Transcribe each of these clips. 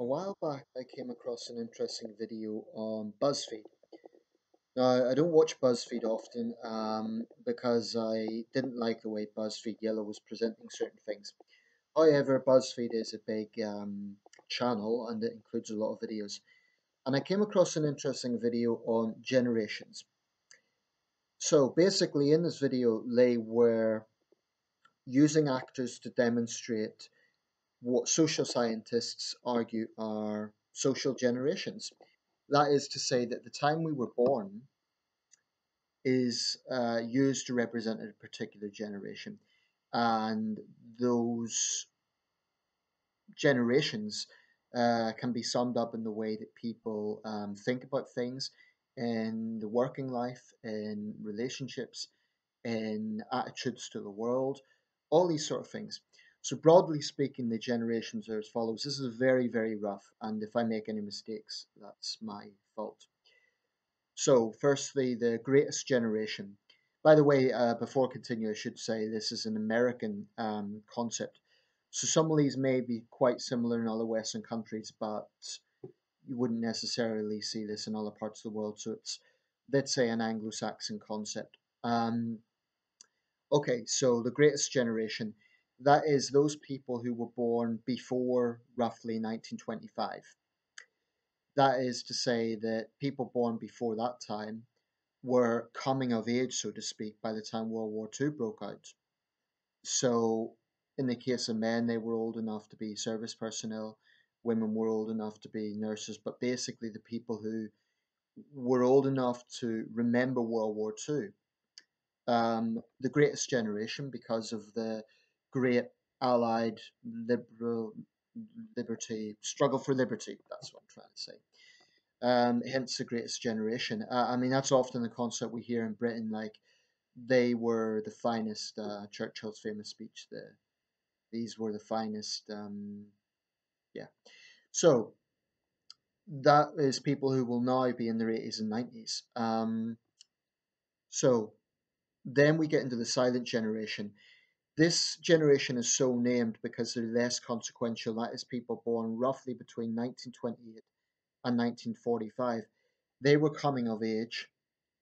A while back, I came across an interesting video on Buzzfeed. Now, I don't watch Buzzfeed often because I didn't like the way Buzzfeed Yellow was presenting certain things. However, Buzzfeed is a big channel and it includes a lot of videos. And I came across an interesting video on generations. So basically, in this video, they were using actors to demonstrate what social scientists argue are social generations. That is to say that the time we were born is used to represent a particular generation, and those generations can be summed up in the way that people think about things in the working life, in relationships, in attitudes to the world, all these sort of things. So, broadly speaking, the generations are as follows. This is very, very rough, and if I make any mistakes, that's my fault. So, firstly, the greatest generation. By the way, before continuing, I should say this is an American concept. So, some of these may be quite similar in other Western countries, but you wouldn't necessarily see this in other parts of the world. So, it's, let's say, an Anglo Saxon concept. Okay, so the greatest generation, that is those people who were born before roughly 1925. That is to say that people born before that time were coming of age, so to speak, by the time World War II broke out. So, in the case of men, they were old enough to be service personnel, women were old enough to be nurses, but basically the people who were old enough to remember World War II. The greatest generation because of the great Allied liberal liberty struggle for liberty. That's what I'm trying to say. Hence the greatest generation. I mean, that's often the concept we hear in Britain. Like they were the finest. Churchill's famous speech. These were the finest. Yeah. So that is people who will now be in their 80s and 90s. So then we get into the silent generation. This generation is so named because they're less consequential. That is people born roughly between 1928 and 1945. They were coming of age,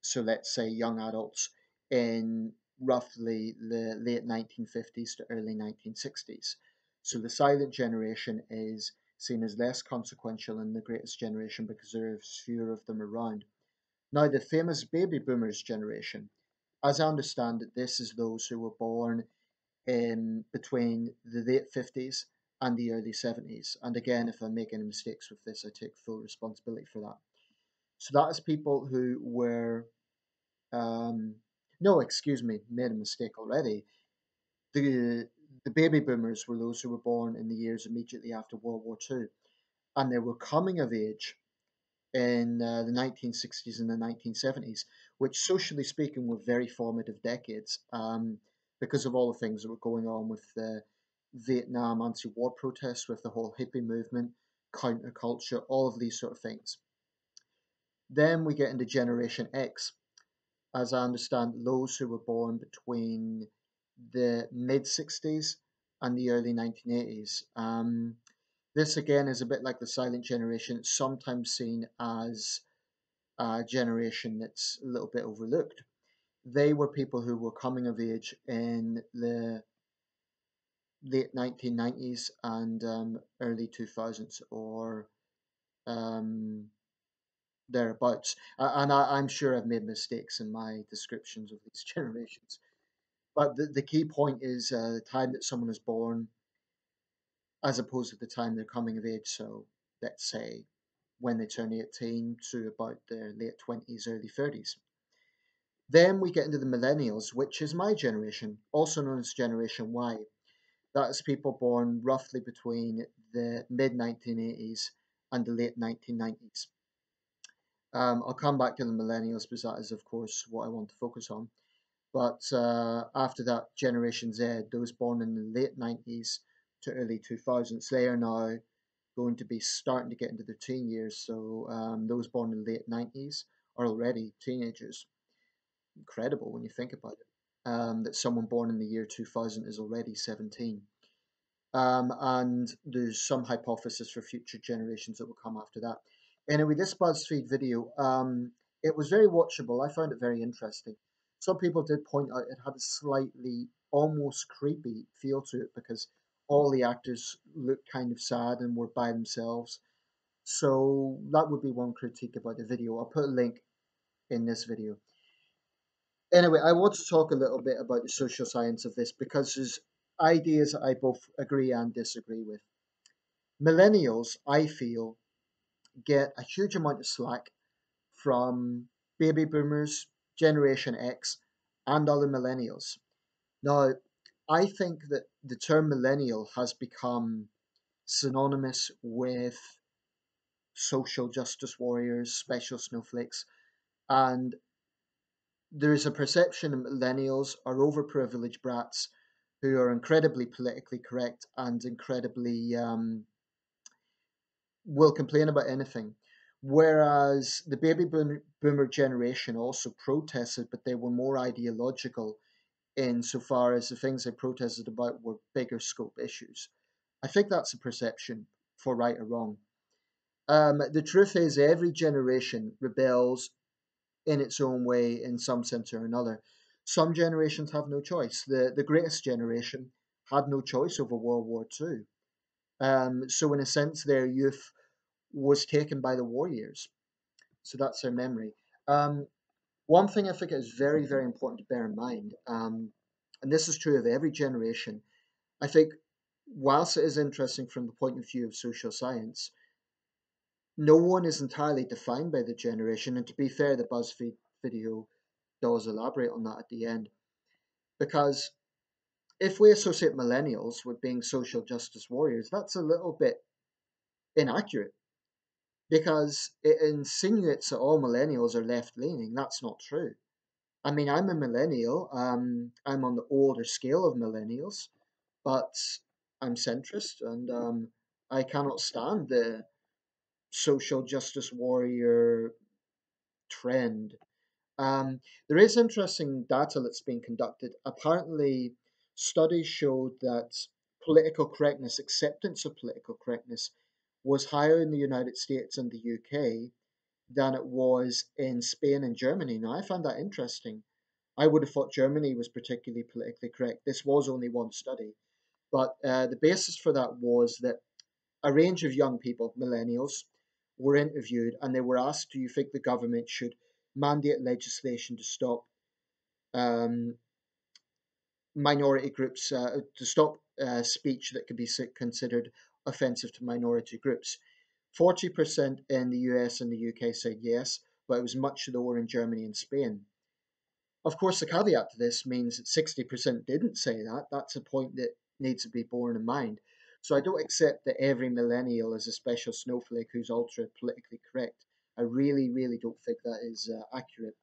so let's say young adults, in roughly the late 1950s to early 1960s. So the silent generation is seen as less consequential than the greatest generation because there are fewer of them around. Now, the famous baby boomers generation, as I understand it, this is those who were born in between the late 50s and the early 70s. And again, if I make any mistakes with this, I take full responsibility for that. So that is people who were, no, excuse me, made a mistake already. The, the baby boomers were those who were born in the years immediately after World War II. And they were coming of age in the 1960s and the 1970s, which socially speaking were very formative decades because of all the things that were going on with the Vietnam anti-war protests, with the whole hippie movement, counterculture, all of these sort of things. Then we get into Generation X, as I understand, those who were born between the mid 60s and the early 1980s. This again is a bit like the silent generation. It's sometimes seen as a generation that's a little bit overlooked. They were people who were coming of age in the late 1990s and early 2000s or um, thereabouts. And I'm sure I've made mistakes in my descriptions of these generations. But the key point is the time that someone is born as opposed to the time they're coming of age. So let's say when they turn 18 to about their late 20s, early 30s. Then we get into the millennials, which is my generation, also known as Generation Y. That is people born roughly between the mid 1980s and the late 1990s. I'll come back to the millennials because that is, of course, what I want to focus on. But after that, Generation Z, those born in the late 90s to early 2000s, they are now going to be starting to get into their teen years. So those born in the late 90s are already teenagers. Incredible when you think about it. That someone born in the year 2000 is already 17. and there's some hypothesis for future generations that will come after that. Anyway, this BuzzFeed video, it was very watchable. I found it very interesting. Some people did point out it had a slightly almost creepy feel to it because all the actors looked kind of sad and were by themselves. So that would be one critique about the video. I'll put a link in this video. Anyway, I want to talk a little bit about the social science of this because there's ideas I both agree and disagree with. Millennials, I feel, get a huge amount of slack from baby boomers, Generation X, and other millennials. Now, I think that the term millennial has become synonymous with social justice warriors, special snowflakes, and there is a perception that millennials are overprivileged brats who are incredibly politically correct and incredibly will complain about anything. Whereas the boomer generation also protested, but they were more ideological insofar as the things they protested about were bigger scope issues. I think that's a perception for right or wrong. The truth is, every generation rebels in its own way in some sense or another. Some generations have no choice. The greatest generation had no choice over World War II. So, in a sense, their youth was taken by the war years. So that's their memory. Um, One thing I think is very, very important to bear in mind, and this is true of every generation, I think, whilst it is interesting from the point of view of social science, no one is entirely defined by the generation. And to be fair, the BuzzFeed video does elaborate on that at the end. Because if we associate millennials with being social justice warriors, that's a little bit inaccurate because it insinuates that all millennials are left leaning. That's not true. I mean, I'm a millennial. I'm on the older scale of millennials, but I'm centrist and I cannot stand the social justice warrior trend. There is interesting data that's been conducted. Apparently, studies showed that political correctness, acceptance of political correctness, was higher in the United States and the UK than it was in Spain and Germany. Now, I found that interesting. I would have thought Germany was particularly politically correct. This was only one study, but the basis for that was that a range of young people, millennials, were interviewed and they were asked, do you think the government should mandate legislation to stop um, minority groups, to stop speech that could be considered offensive to minority groups? 40% in the US and the UK said yes, but it was much lower in Germany and Spain. Of course, the caveat to this means that 60% didn't say that. That's a point that needs to be borne in mind. So I don't accept that every millennial is a special snowflake who's ultra politically correct. I really, really don't think that is accurate.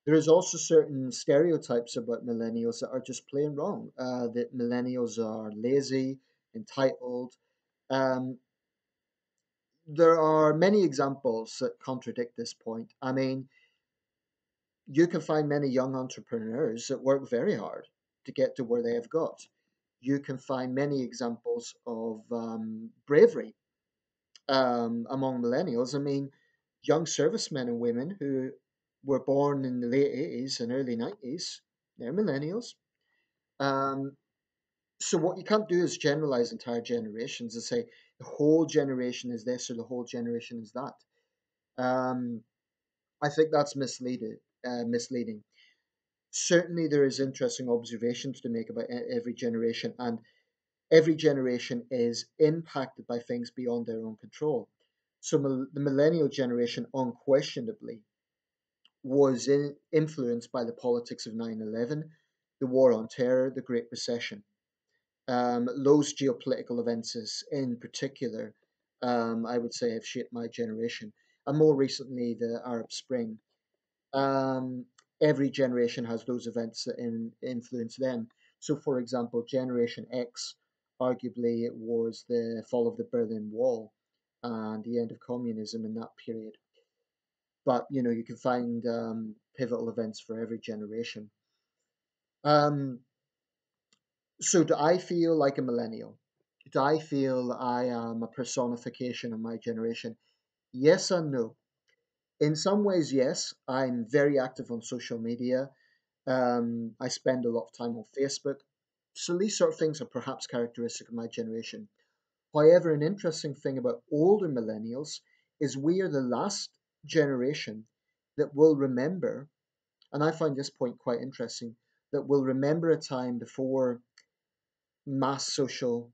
There is also certain stereotypes about millennials that are just plain wrong. That millennials are lazy, entitled. Um, there are many examples that contradict this point. I mean, you can find many young entrepreneurs that work very hard to get to where they have got. You can find many examples of bravery among millennials. I mean, young servicemen and women who were born in the late 80s and early 90s, they're millennials. Um, so, what you can't do is generalize entire generations and say the whole generation is this or the whole generation is that. Um, I think that's misleading. Certainly there is interesting observations to make about every generation, and every generation is impacted by things beyond their own control. So the millennial generation unquestionably was influenced by the politics of 9/11, the war on terror, the Great Recession. Those geopolitical events in particular, I would say, have shaped my generation, and more recently the Arab Spring. um, every generation has those events that influence them. So, for example, Generation X, arguably, it was the fall of the Berlin Wall and the end of communism in that period. But you can find pivotal events for every generation. Um, so, do I feel like a millennial? Do I feel I am a personification of my generation? Yes and no. In some ways, yes. I'm very active on social media. I spend a lot of time on Facebook. So these sort of things are perhaps characteristic of my generation. However, an interesting thing about older millennials is we are the last generation that will remember, and I find this point quite interesting, that will remember a time before mass social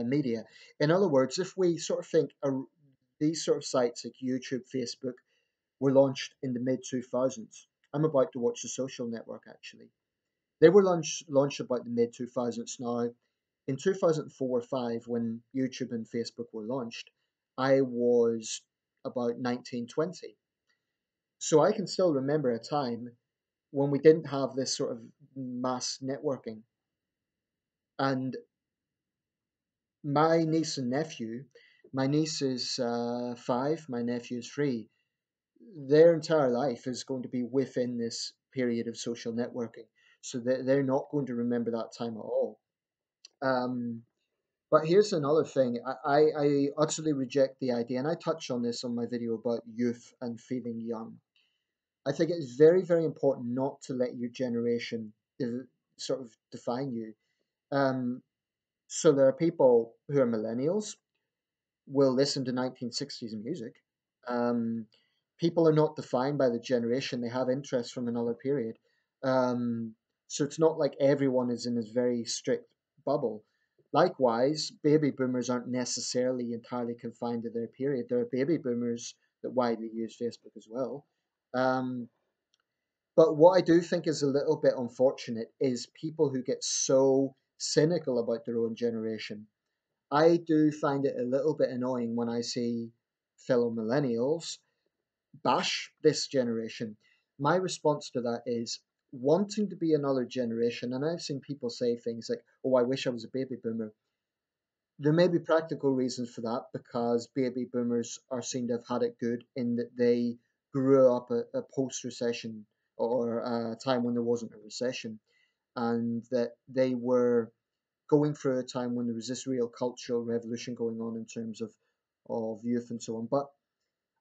media. In other words, if we sort of think these sort of sites like YouTube, Facebook were launched in the mid 2000s. I'm about to watch The Social Network actually. They were launched about the mid 2000s. Now, in 2004 or 5, when YouTube and Facebook were launched, I was about 19, 20. So I can still remember a time when we didn't have this sort of mass networking. And my niece and nephew, my niece is 5, my nephew is 3, their entire life is going to be within this period of social networking. So they're not going to remember that time at all. Um, but here's another thing. I utterly reject the idea, and I touched on this on my video about youth and feeling young. I think it's very, very important not to let your generation sort of define you. Um, so there are people who are millennials will listen to 1960s music. Um, People are not defined by the generation, they have interests from another period. Um, so it's not like everyone is in this very strict bubble. Likewise, baby boomers aren't necessarily entirely confined to their period. There are baby boomers that widely use Facebook as well. Um, but what I do think is a little bit unfortunate is people who get so cynical about their own generation. I do find it a little bit annoying when I see fellow millennials bash this generation. My response to that is wanting to be another generation. And I've seen people say things like, oh, I wish I was a baby boomer. There may be practical reasons for that because baby boomers are seen to have had it good in that they grew up a post recession or a time when there wasn't a recession, and that they were going through a time when there was this real cultural revolution going on in terms of youth and so on. But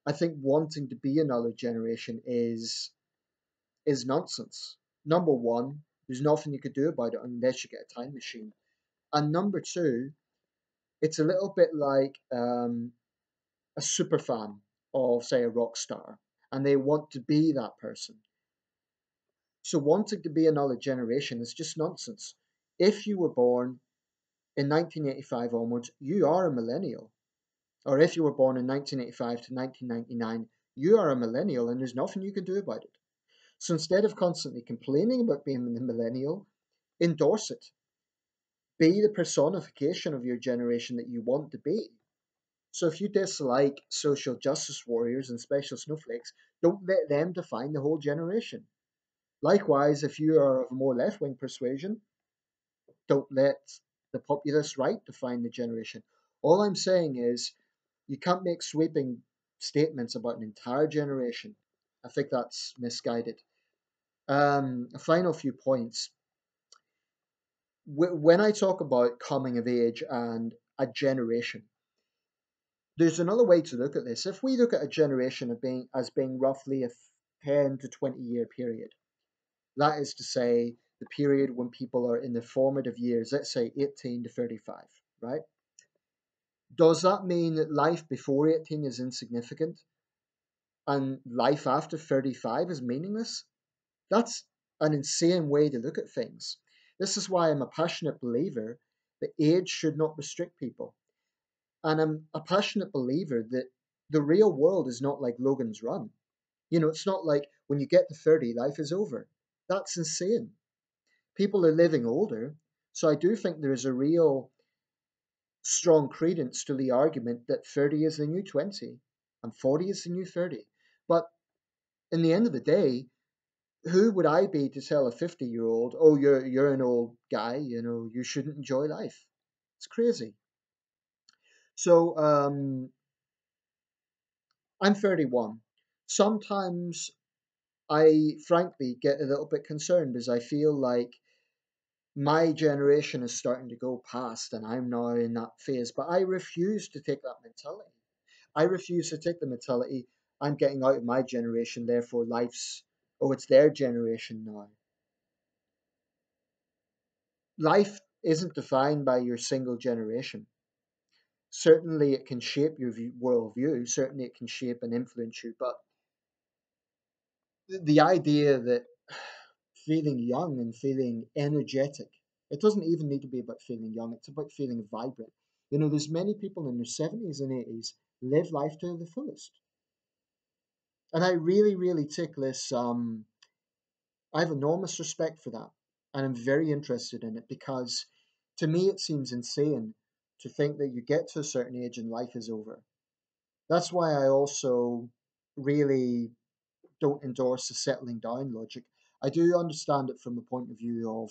I think wanting to be another generation is nonsense. Number one, there's nothing you could do about it unless you get a time machine. And number two, it's a little bit like a super fan of, say, a rock star, and they want to be that person. So wanting to be another generation is just nonsense. If you were born in 1985 onwards, you are a millennial. Or if you were born in 1985 to 1999, you are a millennial and there's nothing you can do about it. So instead of constantly complaining about being a millennial, endorse it. Be the personification of your generation that you want to be. So if you dislike social justice warriors and special snowflakes, don't let them define the whole generation. Likewise, if you are of a more left wing persuasion, don't let the populist right define the generation. All I'm saying is you can't make sweeping statements about an entire generation. I think that's misguided. A final few points. When I talk about coming of age and a generation, there's another way to look at this. If we look at a generation as being roughly a 10 to 20-year period, that is to say, the period when people are in their formative years, let's say 18 to 35, right? Does that mean that life before 18 is insignificant and life after 35 is meaningless? That's an insane way to look at things. This is why I'm a passionate believer that age should not restrict people. And I'm a passionate believer that the real world is not like Logan's Run. It's not like when you get to 30, life is over. That's insane. People are living older. So I do think there is a real strong credence to the argument that 30 is the new 20 and 40 is the new 30. But in the end of the day, who would I be to tell a 50-year-old, oh, you're an old guy, you shouldn't enjoy life? It's crazy. So I'm 31. Sometimes I frankly get a little bit concerned as I feel like My generation is starting to go past, and I'm now in that phase. But I refuse to take that mentality. I refuse to take the mentality I'm getting out of my generation, therefore life's, oh, it's their generation now. Life isn't defined by your single generation. Certainly, it can shape your worldview. Certainly, it can shape and influence you. But the idea that feeling young and feeling energetic, it doesn't even need to be about feeling young. It's about feeling vibrant. You know, there's many people in their 70s and 80s live life to the fullest. And I really, really take this. I have enormous respect for that. And I'm very interested in it because to me, it seems insane to think that you get to a certain age and life is over. That's why I also really don't endorse the settling down logic. I do understand it from the point of view of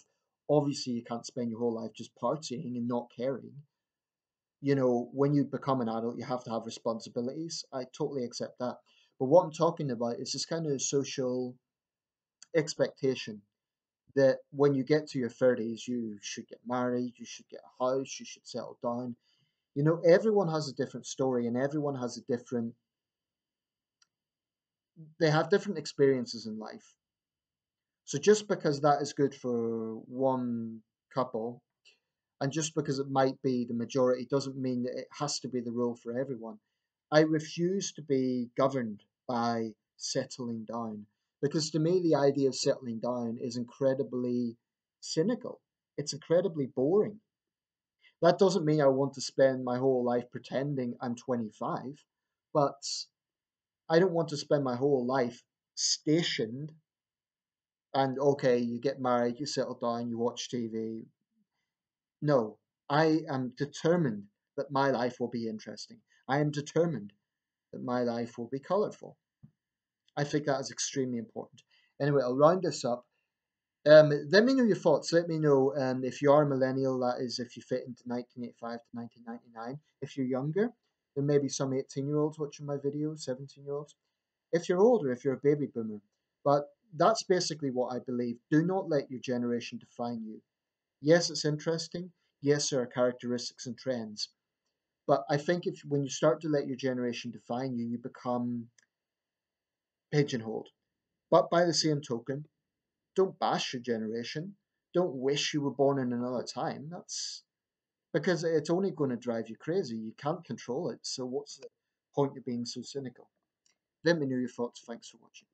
obviously you can't spend your whole life just partying and not caring. You know, when you become an adult, you have to have responsibilities. I totally accept that. But what I'm talking about is this kind of social expectation that when you get to your 30s, you should get married, you should get a house, you should settle down. You know, everyone has a different story and everyone has a different, they have different experiences in life. So just because that is good for one couple, and just because it might be the majority, doesn't mean that it has to be the rule for everyone. I refuse to be governed by settling down because to me, the idea of settling down is incredibly cynical. It's incredibly boring. That doesn't mean I want to spend my whole life pretending I'm 25, but I don't want to spend my whole life stationed and okay, you get married, you settle down, you watch TV. No, I am determined that my life will be interesting. I am determined that my life will be colorful. I think that is extremely important. Anyway, I'll round this up. Let me know your thoughts. Let me know if you are a millennial, that is, if you fit into 1985 to 1999. If you're younger, there may be some 18-year-olds watching my videos, 17-year-olds. If you're older, if you're a baby boomer. But that's basically what I believe. Do not let your generation define you. Yes, it's interesting. Yes, there are characteristics and trends. But I think if when you start to let your generation define you, you become pigeonholed. But by the same token, don't bash your generation. Don't wish you were born in another time. That's because it's only going to drive you crazy. You can't control it. So what's the point of being so cynical? Let me know your thoughts. Thanks for watching.